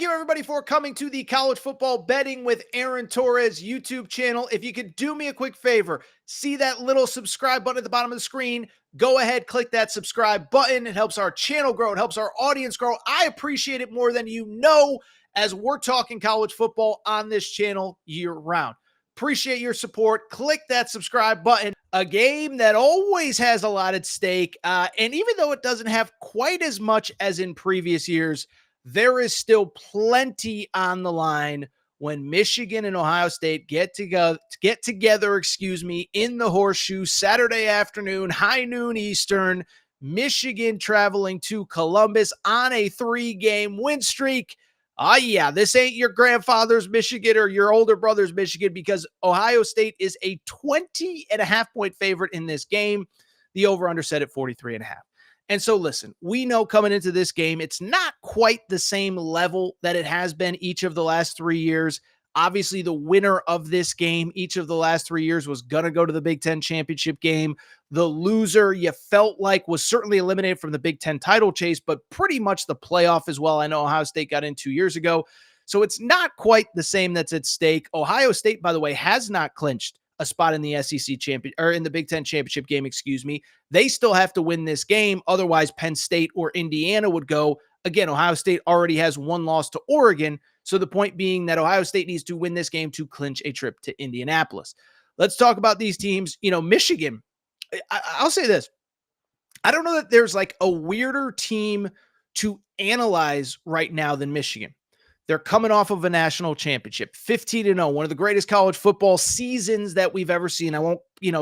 Thank you, everybody, for coming to the College Football Betting with Aaron Torres YouTube channel. If you could do me a quick favor, see that little subscribe button at the bottom of the screen. Go ahead, click that subscribe button. It helps our channel grow. It helps our audience grow. I appreciate it more than you know, as we're talking college football on this channel year round. Appreciate your support. Click that subscribe button. A game that always has a lot at stake. And even though it doesn't have quite as much as in previous years, there is still plenty on the line when Michigan and Ohio State get together, in the Horseshoe Saturday afternoon, high noon Eastern. Michigan traveling to Columbus on a 3-game win streak. Yeah, this ain't your grandfather's Michigan or your older brother's Michigan, because Ohio State is a 20.5-point favorite in this game. The over-under set at 43.5. And so listen, we know coming into this game, it's not quite the same level that it has been each of the last 3 years. Obviously, the winner of this game each of the last 3 years was going to go to the Big Ten championship game. The loser, you felt like, was certainly eliminated from the Big Ten title chase, but pretty much the playoff as well. I know Ohio State got in 2 years ago. So it's not quite the same that's at stake. Ohio State, by the way, has not clinched a spot in the SEC champion, or in the Big Ten championship game, excuse me. They still have to win this game. Otherwise, Penn State or Indiana would go. Again, Ohio State already has one loss to Oregon. So the point being that Ohio State needs to win this game to clinch a trip to Indianapolis. Let's talk about these teams. Michigan, I'll say this. I don't know that there's like a weirder team to analyze right now than Michigan. They're coming off of a national championship, 15-0, one of the greatest college football seasons that we've ever seen. I won't,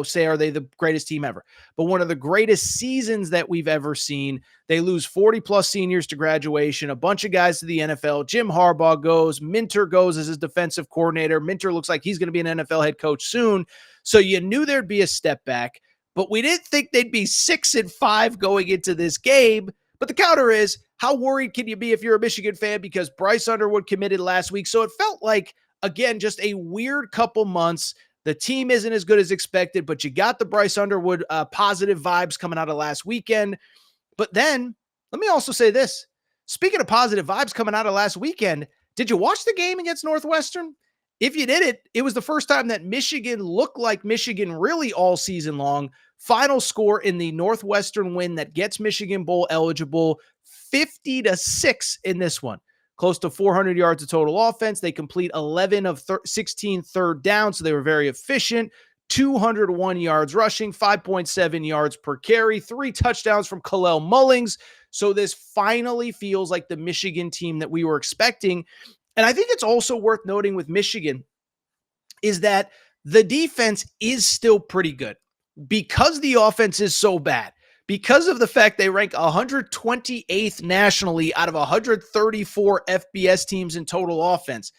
say are they the greatest team ever, but one of the greatest seasons that we've ever seen. They lose 40-plus seniors to graduation, a bunch of guys to the NFL. Jim Harbaugh goes. Minter goes as his defensive coordinator. Minter looks like he's going to be an NFL head coach soon. So you knew there'd be a step back, but we didn't think they'd be 6-5 going into this game. But the counter is, how worried can you be if you're a Michigan fan? Because Bryce Underwood committed last week. So it felt like, again, just a weird couple months. The team isn't as good as expected, but you got the Bryce Underwood positive vibes coming out of last weekend. But then, let me also say this. Speaking of positive vibes coming out of last weekend, did you watch the game against Northwestern? If you did it was the first time that Michigan looked like Michigan really all season long. Final score in the Northwestern win that gets Michigan Bowl eligible, 50-6 in this one. Close to 400 yards of total offense. They complete 11 of 16 third down, so they were very efficient. 201 yards rushing, 5.7 yards per carry, 3 touchdowns from Kalel Mullings. So this finally feels like the Michigan team that we were expecting. And I think it's also worth noting with Michigan is that the defense is still pretty good because the offense is so bad. Because of the fact they rank 128th nationally out of 134 FBS teams in total offense,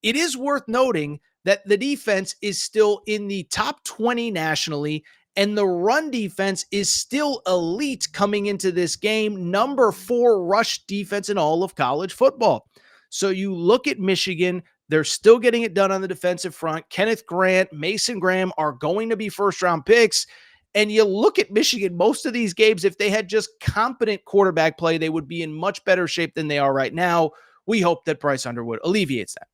it is worth noting that the defense is still in the top 20 nationally, and the run defense is still elite coming into this game, number 4 rush defense in all of college football. So you look at Michigan, they're still getting it done on the defensive front. Kenneth Grant, Mason Graham are going to be first-round picks. And you look at Michigan, most of these games, if they had just competent quarterback play, they would be in much better shape than they are right now. We hope that Bryce Underwood alleviates that.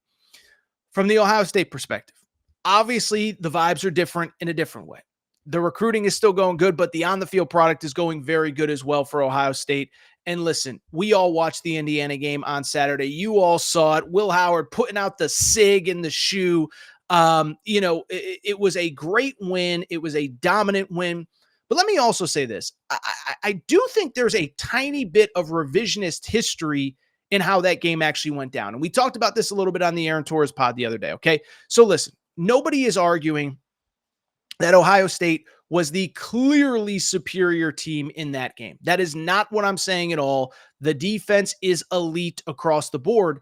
From the Ohio State perspective, obviously the vibes are different in a different way. The recruiting is still going good, but the on-the-field product is going very good as well for Ohio State. And listen, we all watched the Indiana game on Saturday. You all saw it. Will Howard putting out the sig in the shoe. It was a great win. It was a dominant win. But let me also say this. I do think there's a tiny bit of revisionist history in how that game actually went down. And we talked about this a little bit on the Aaron Torres pod the other day, okay? So listen, nobody is arguing that Ohio State was the clearly superior team in that game. That is not what I'm saying at all. The defense is elite across the board.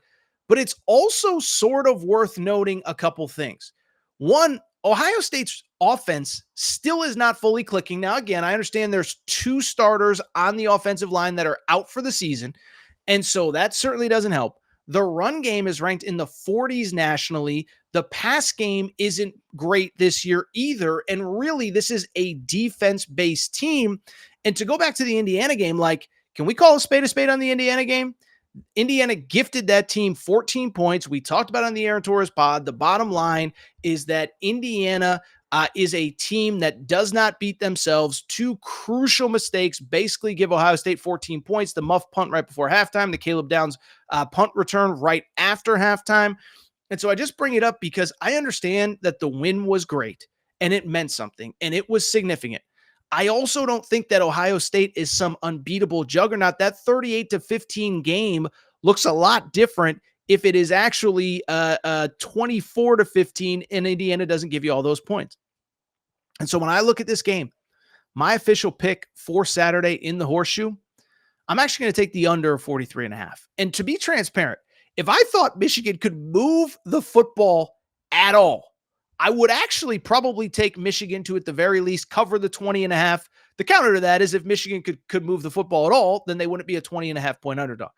But it's also sort of worth noting a couple things. One, Ohio State's offense still is not fully clicking. Now, again, I understand there's 2 starters on the offensive line that are out for the season, and so that certainly doesn't help. The run game is ranked in the 40s nationally. The pass game isn't great this year either, and really, this is a defense-based team. And to go back to the Indiana game, can we call a spade on the Indiana game? Indiana gifted that team 14 points. We talked about it on the Aaron Torres pod. The bottom line is that Indiana is a team that does not beat themselves. Two crucial mistakes basically give Ohio State 14 points. The muff punt right before halftime, the Caleb Downs punt return right after halftime. And so I just bring it up because I understand that the win was great and it meant something and it was significant. I also don't think that Ohio State is some unbeatable juggernaut. That 38-15 game looks a lot different if it is actually 24-15 and Indiana doesn't give you all those points. And so when I look at this game, my official pick for Saturday in the horseshoe, I'm actually going to take the under 43.5. And to be transparent, if I thought Michigan could move the football at all, I would actually probably take Michigan to, at the very least, cover the 20.5. The counter to that is if Michigan could move the football at all, then they wouldn't be a 20.5 point underdog.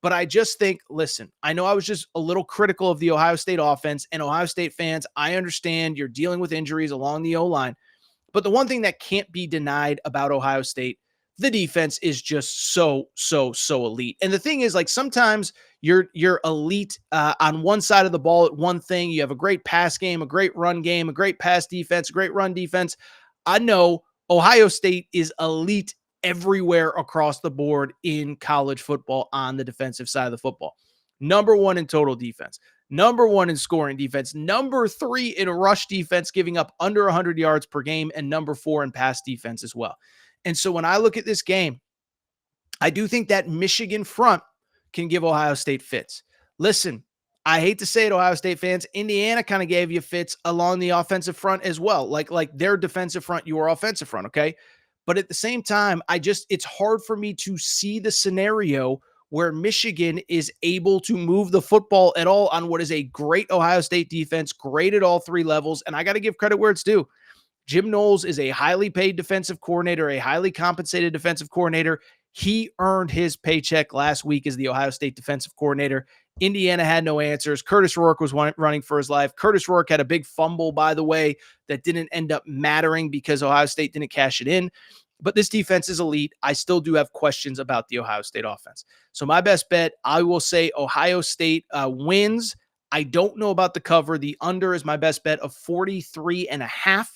But I just think, listen, I know I was just a little critical of the Ohio State offense, and Ohio State fans, I understand you're dealing with injuries along the O-line. But the one thing that can't be denied about Ohio State, the defense is just so elite. And the thing is, like, sometimes you're elite on one side of the ball at one thing. You have a great pass game, a great run game, a great pass defense, a great run defense. I know Ohio State is elite everywhere across the board in college football on the defensive side of the football. Number one in total defense, number one in scoring defense, number 3 in rush defense, giving up under 100 yards per game, and number 4 in pass defense as well. And so when I look at this game, I do think that Michigan front can give Ohio State fits. Listen, I hate to say it, Ohio State fans, Indiana kind of gave you fits along the offensive front as well. Like their defensive front, your offensive front, okay? But at the same time, it's hard for me to see the scenario where Michigan is able to move the football at all on what is a great Ohio State defense, great at all 3 levels. And I got to give credit where it's due. Jim Knowles is a highly paid defensive coordinator, a highly compensated defensive coordinator. He earned his paycheck last week as the Ohio State defensive coordinator. Indiana had no answers. Curtis Rourke was running for his life. Curtis Rourke had a big fumble, by the way, that didn't end up mattering because Ohio State didn't cash it in. But this defense is elite. I still do have questions about the Ohio State offense. So my best bet, I will say Ohio State wins. I don't know about the cover. The under is my best bet of 43.5.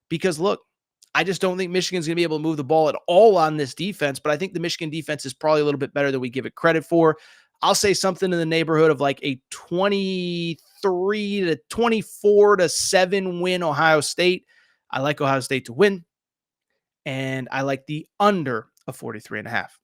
Because, look, I just don't think Michigan's going to be able to move the ball at all on this defense, but I think the Michigan defense is probably a little bit better than we give it credit for. I'll say something in the neighborhood of like a 23-24-7 win Ohio State. I like Ohio State to win, and I like the under of 43.5.